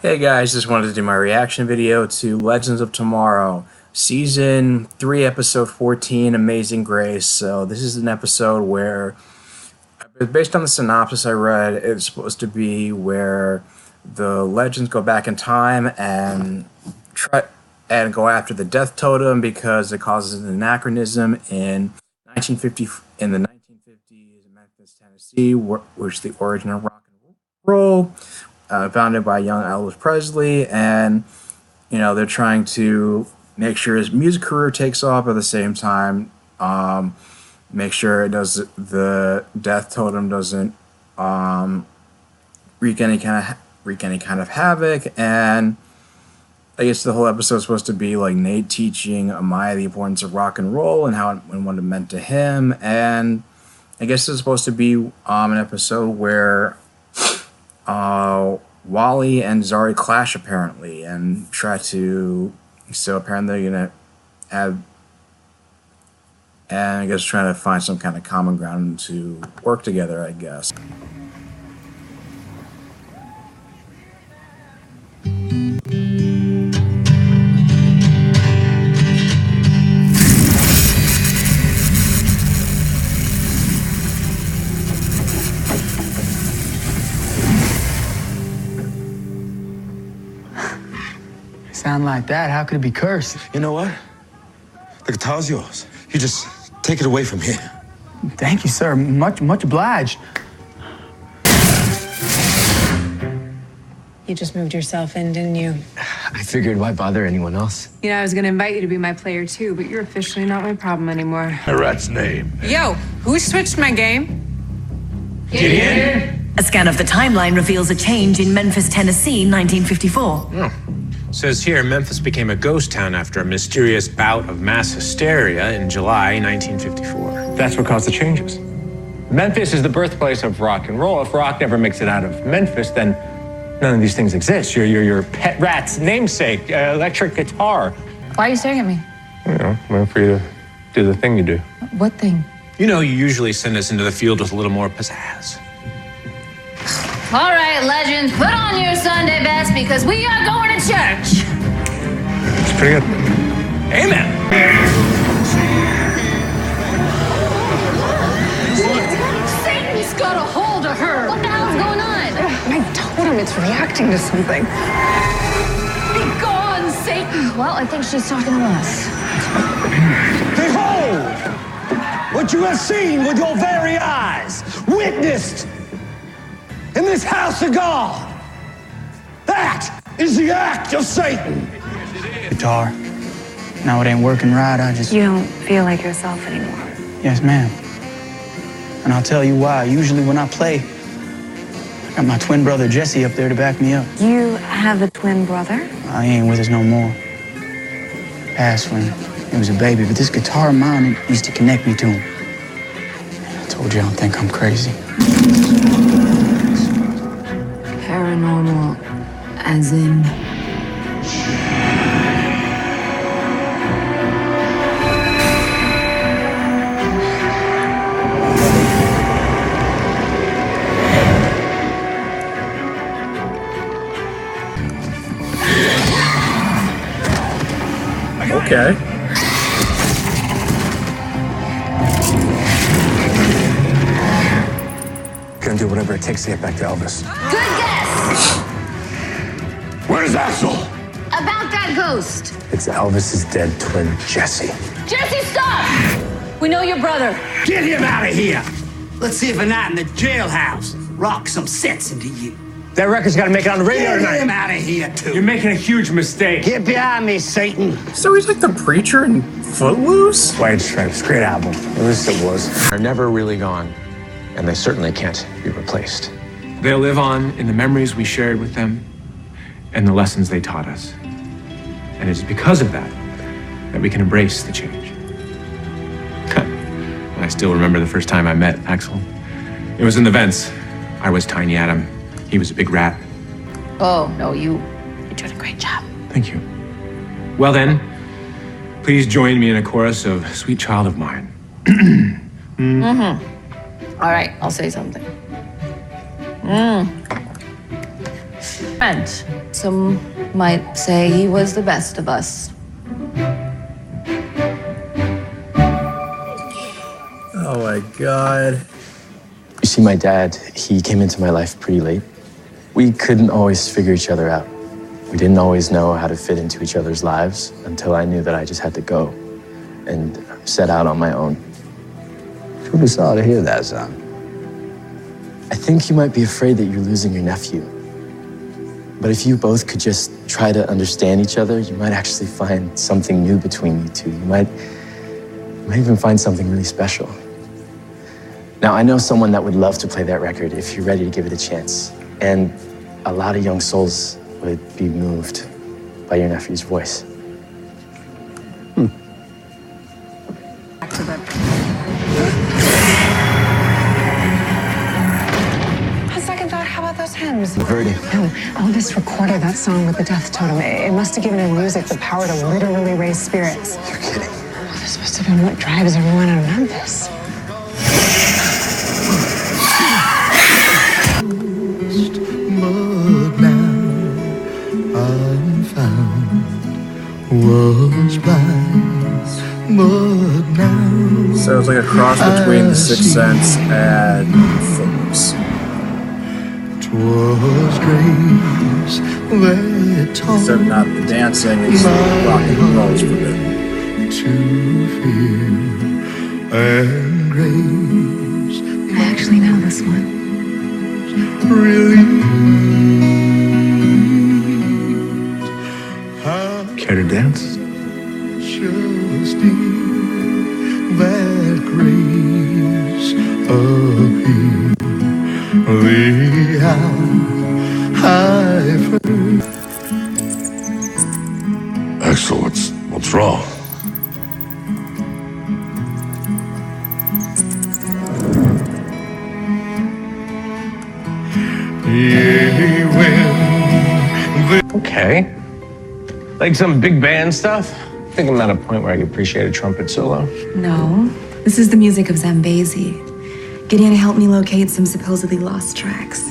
Hey guys, just wanted to do my reaction video to Legends of Tomorrow, Season 3, Episode 14, Amazing Grace. So this is an episode where, based on the synopsis I read, it's supposed to be where the Legends go back in time and try and go after the Death Totem because it causes an anachronism in 1950 in the 1950s in Memphis, Tennessee, which is the origin of rock and roll. Founded by young Elvis Presley, and they're trying to make sure his music career takes off at the same time. Make sure the Death Totem doesn't wreak any kind of havoc. And I guess the whole episode is supposed to be like Nate teaching Amaya the importance of rock and roll and what it meant to him. And I guess it's supposed to be an episode where Wally and Zari clash apparently and try to. So apparently they're gonna have, and I guess trying to find some kind of common ground to work together, I guess. Sound like that, how could it be cursed? You know what? The guitar's yours. You just take it away from here. Thank you, sir. Much obliged. You just moved yourself in, didn't you? I figured, why bother anyone else? You know, I was gonna invite you to be my player too, but you're officially not my problem anymore. A rat's name. Yo, who switched my game? Gideon? A scan of the timeline reveals a change in Memphis, Tennessee, 1954. Oh. Says here, Memphis became a ghost town after a mysterious bout of mass hysteria in July 1954. That's what caused the changes. Memphis is the birthplace of rock and roll. If rock never makes it out of Memphis, then none of these things exist. Your pet rat's namesake, electric guitar. Why are you staring at me? You know, waiting for you to do the thing you do. What thing? You know, you usually send us into the field with a little more pizzazz. All right, legends, put on your Sunday best because we are going to church. It's pretty good. Amen. Satan's got a hold of her. What the hell's going on? I told him it's reacting to something. Be gone, Satan. Well, I think she's talking to us. Behold, what you have seen with your very eyes, witnessed in this house of God. That is the act of Satan. Guitar. Now it ain't working right, You don't feel like yourself anymore. Yes, ma'am. And I'll tell you why. Usually when I play, I got my twin brother Jesse up there to back me up. You have a twin brother? He ain't with us no more. Passed when he was a baby, but this guitar of mine, it used to connect me to him. I told you I don't think I'm crazy. Paranormal, as in... Okay. Gonna do whatever it takes to get back to Elvis. Good guess. Where's Axel? About that ghost. It's Elvis's dead twin, Jesse. Jesse, stop. We know your brother. Get him out of here. Let's see if a night in the jailhouse rocks some sense into you. That record's got to make it on the radio Get tonight. him out of here, too. You're making a huge mistake. Get behind me, Satan. So he's like the preacher in Footloose? White Stripes, great album. At least it was. Are never really gone, and they certainly can't be replaced. They'll live on in the memories we shared with them and the lessons they taught us. And it's because of that that we can embrace the change. I still remember the first time I met Axel. It was in the vents. I was Tiny Adam. He was a big rat. Oh, no, you're doing a great job. Thank you. Well then, please join me in a chorus of Sweet Child of Mine. All right, I'll say something. friend. Some might say he was the best of us. Oh my God. You see, my dad, he came into my life pretty late. We couldn't always figure each other out. We didn't always know how to fit into each other's lives until I knew that I just had to go and set out on my own. Truly sorry to hear that, son. I think you might be afraid that you're losing your nephew. But if you both could just try to understand each other, you might actually find something new between you two. You might even find something really special. Now, I know someone that would love to play that record if you're ready to give it a chance. And a lot of young souls would be moved by your nephew's voice. Back to the... On second thought, how about those hymns? Verdi. No, Elvis recorded that song with the death totem. It must have given his music the power to literally raise spirits. You're kidding. Well, this must have been what drives everyone out of Memphis. But now I'm found, was blind, but now. So it's like a cross between The Sixth Sense and Footloose. 'Twas grace that taught Except not the dancing, it's rock and roll is forbidden. to fear and grace. I actually know this one. Care to dance? Just in that grace appear, the hour I've heard. Axel, what's wrong? Okay. Like some big band stuff? I think I'm at a point where I can appreciate a trumpet solo. No, this is the music of Zambezi. Gideon helped me locate some supposedly lost tracks.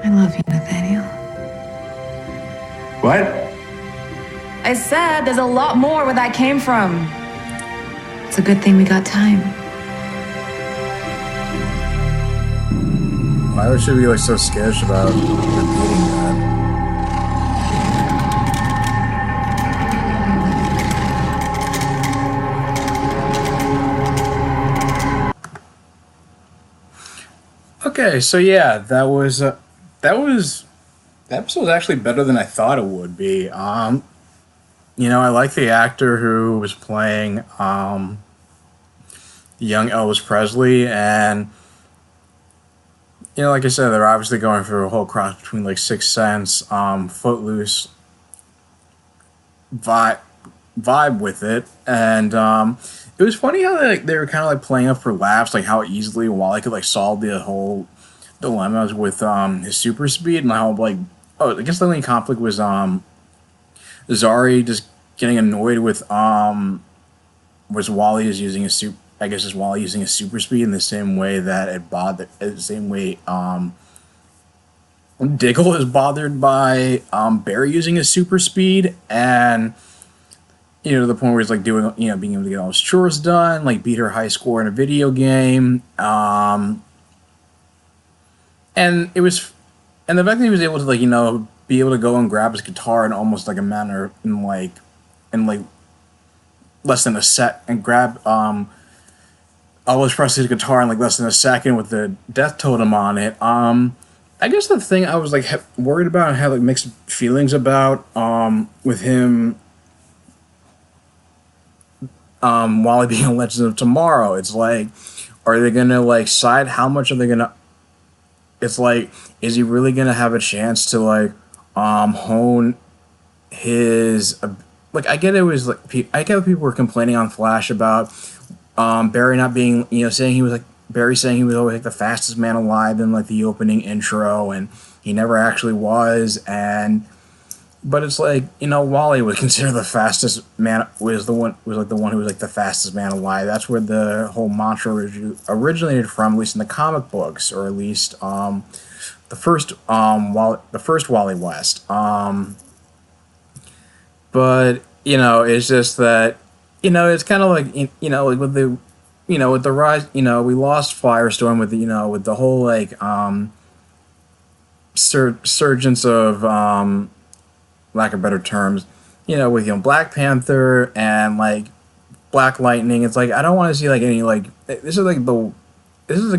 I love you, Nathaniel. What? I said there's a lot more where that came from. It's a good thing we got time. Why would she be like so skittish about repeating that? Okay, so yeah, that episode was actually better than I thought it would be. You know, I like the actor who was playing young Elvis Presley, and you know, like I said, they're obviously going through a whole cross between like Sixth Sense, Footloose vibe with it, and it was funny how they were kind of like playing up for laughs, like how easily Wally could like solve the whole dilemmas with his super speed, and how like I guess the only conflict was Zari just getting annoyed with was Wally is using his super. I guess is Wally using his super speed in the same way that the same way Diggle is bothered by Barry using his super speed, and you know, to the point where he's like doing, you know, being able to get all his chores done, like beat her high score in a video game, and it was, and the fact that he was able to like, you know, be able to go and grab his guitar in almost like a manner in like less than a set and grab Elvis Presley's guitar in like less than a second with the death totem on it. I guess the thing I was like worried about and had like mixed feelings about with him Wally being a Legends of Tomorrow. It's like, are they gonna like side? How much are they gonna? It's like, is he really gonna have a chance to like hone his? Like, I get it was like I get what people were complaining on Flash about Barry not being, you know, saying he was like Barry saying he was always like the fastest man alive in like the opening intro, and he never actually was, and but it's like, Wally was considered the fastest man. Was like the one who was like the fastest man alive. That's where the whole mantra originated from, at least in the comic books, or at least the first Wally West. But it's just that it's kind of like like with the with the rise, we lost Firestorm with with the whole like surgence of lack of better terms, with Black Panther and like Black Lightning. It's like I don't want to see like any like this is a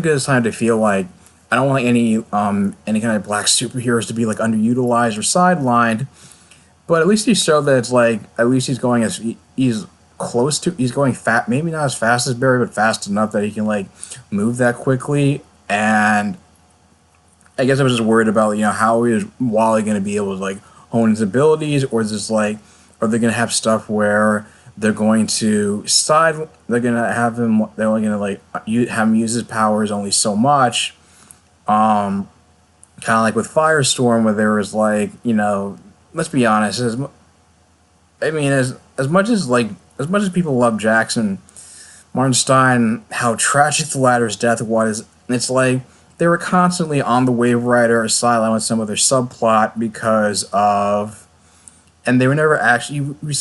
good time to feel like I don't want like any kind of black superheroes to be like underutilized or sidelined. But at least he showed that it's like at least he's going he's going fat, maybe not as fast as Barry, but fast enough that he can like move that quickly. And I guess I was just worried about how is Wally going to be able to like hone his abilities, or is this like, are they going to have stuff where they're going to they're going to have him, they're only going to like have him use his powers only so much, kind of like with Firestorm, where there was like let's be honest, as much as people love Jackson, Martin Stein, how tragic the latter's death was, it's like they were constantly on the Wave Rider or sideline with some of their subplot because of, and they were never actually, we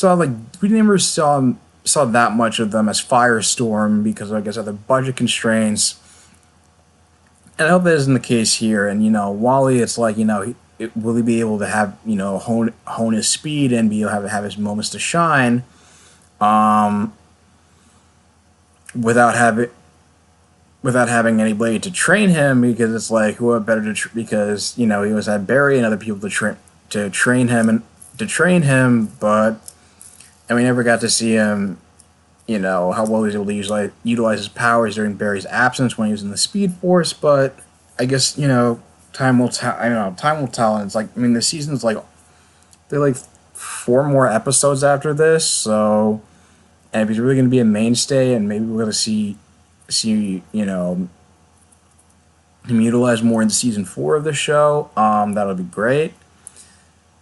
never saw that much of them as Firestorm because I guess of the budget constraints. And I hope that isn't the case here. And Wally, it's like will he be able to have hone his speed and be able to have his moments to shine, without having anybody to train him, because it's like who better to because he was had Barry and other people to train him, but and we never got to see him how well he was able to utilize his powers during Barry's absence when he was in the Speed Force. But I guess time will tell. Time will tell. And it's like, the season's like, they're like 4 more episodes after this. So, and if he's really going to be a mainstay, and maybe we're going to see him utilized more in season 4 of the show, that'll be great.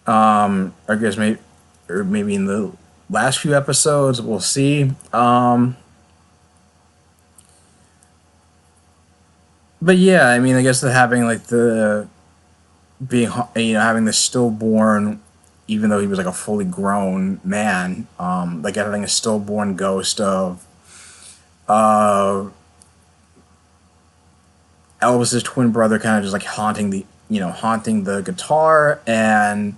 I guess maybe in the last few episodes, we'll see. But yeah, I guess having like having the stillborn, even though he was like a fully grown man, like having a stillborn ghost of Elvis's twin brother, kind of just like haunting the guitar, and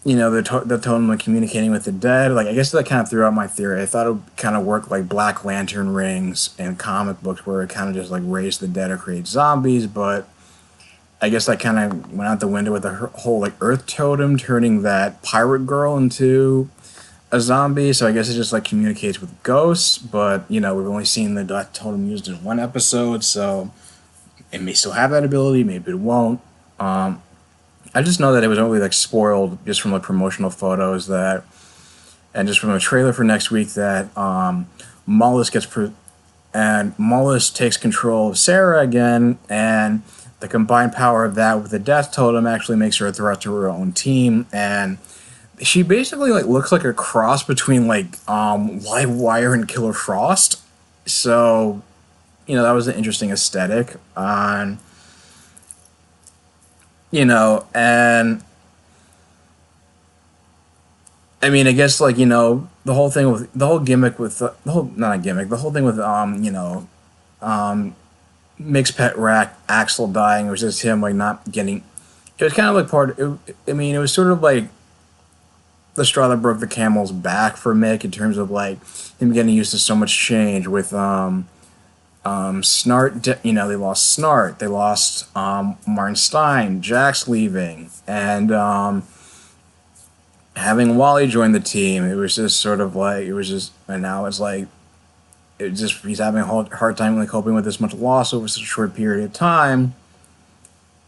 the totem of communicating with the dead. Like, I guess that kind of threw out my theory. I thought it would kind of work like Black Lantern rings in comic books, where it kind of just like raise the dead or create zombies. But I guess that kind of went out the window with the whole like Earth Totem turning that pirate girl into a zombie. So I guess it just like communicates with ghosts. But we've only seen the Death Totem used in 1 episode, so it may still have that ability. Maybe it won't. I just know that it was only like spoiled just from like promotional photos and just from a trailer for next week that Mullis Mullis takes control of Sarah again, and the combined power of that with the Death Totem actually makes her a threat to her own team. And she basically like looks like a cross between like Livewire and Killer Frost. So that was an interesting aesthetic on. And I guess like the whole thing with the whole gimmick with the whole thing with Mick's pet rat Axel dying was just him like not getting. It was kind of like it was sort of like the straw that broke the camel's back for Mick in terms of like him getting used to so much change with Snart. They lost Snart. They lost Martin Stein. Jack's leaving, and having Wally join the team. It was just sort of like and now it's like he's having a hard time like coping with this much loss over such a short period of time.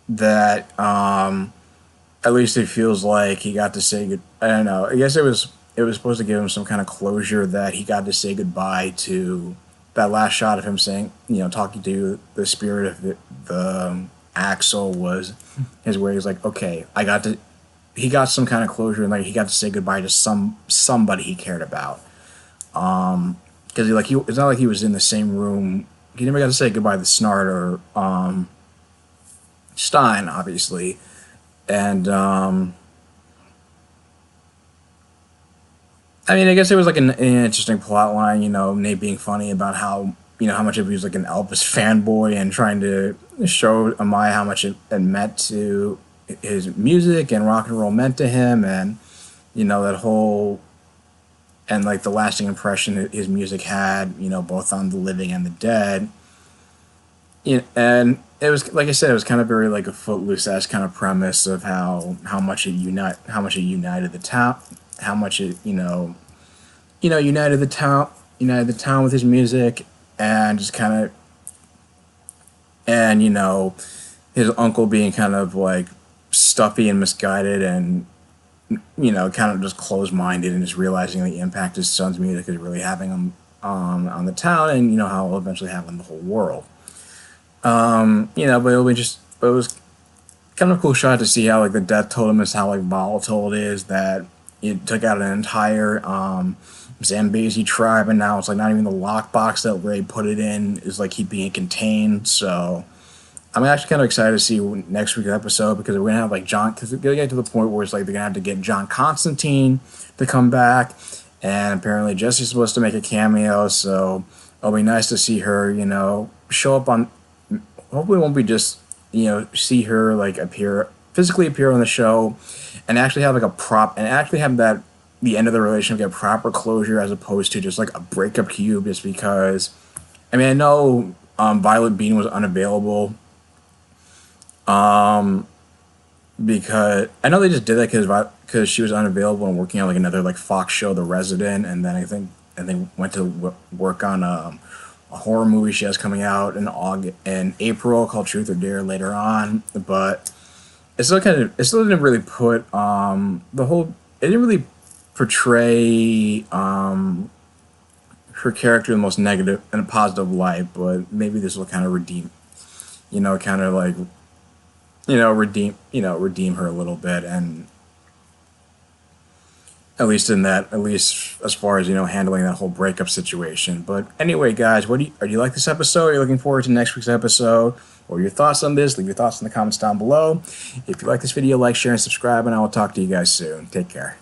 That at least it feels like he got to say good. I don't know. I guess it was supposed to give him some kind of closure that he got to say goodbye to. That last shot of him saying, talking to the spirit of the Axel was his where he's like, okay, I got to. he got some kind of closure, and like he got to say goodbye to somebody he cared about. Because it's not like he was in the same room. He never got to say goodbye to Snart or Stein, obviously, and I mean, I guess it was like an interesting plot line, you know, Nate being funny about how, you know, how much of he was like an Elvis fanboy and trying to show Amaya how much it meant to his music and rock and roll meant to him, and, you know, that whole, and like the lasting impression that his music had, you know, both on the living and the dead. And it was, like I said, it was kind of very like a Footloose-esque kind of premise of how much it united the town, how much it united the town with his music, and just kind of, and you know, his uncle being kind of like stuffy and misguided, and you know, kind of just closed-minded, and just realizing the impact his son's music is really having on the town, and you know how it'll eventually have on the whole world. You know, but it was kind of a cool shot to see how like the death totem is, how like volatile it is, that it took out an entire Zambezi tribe, and now it's like not even the lockbox that Ray put it in is like keeping it contained. So I'm actually kind of excited to see next week's episode, because we're gonna have like because we're gonna get to the point where it's like they're gonna have to get John Constantine to come back, and apparently Jesse's supposed to make a cameo, so it'll be nice to see her, you know, show up on. Hopefully, it won't be just, you know, see her like physically appear on the show, and actually have like a prop, and actually have that the end of the relationship get proper closure, as opposed to just like a breakup cube. Just because, I mean, I know Violet Bean was unavailable. Because I know they just did that because she was unavailable and working on like another like Fox show, The Resident, and then I think went to work on a horror movie she has coming out in April called Truth or Dare later on. But it still didn't really put it didn't really portray her character in the most negative and a positive light. But maybe this will kind of redeem, you know, kind of like, redeem her a little bit, and at least as far as, you know, handling that whole breakup situation. But anyway, guys, do you like this episode? Are you looking forward to next week's episode? What are your thoughts on this? Leave your thoughts in the comments down below. If you like this video, like, share, and subscribe, and I will talk to you guys soon. Take care.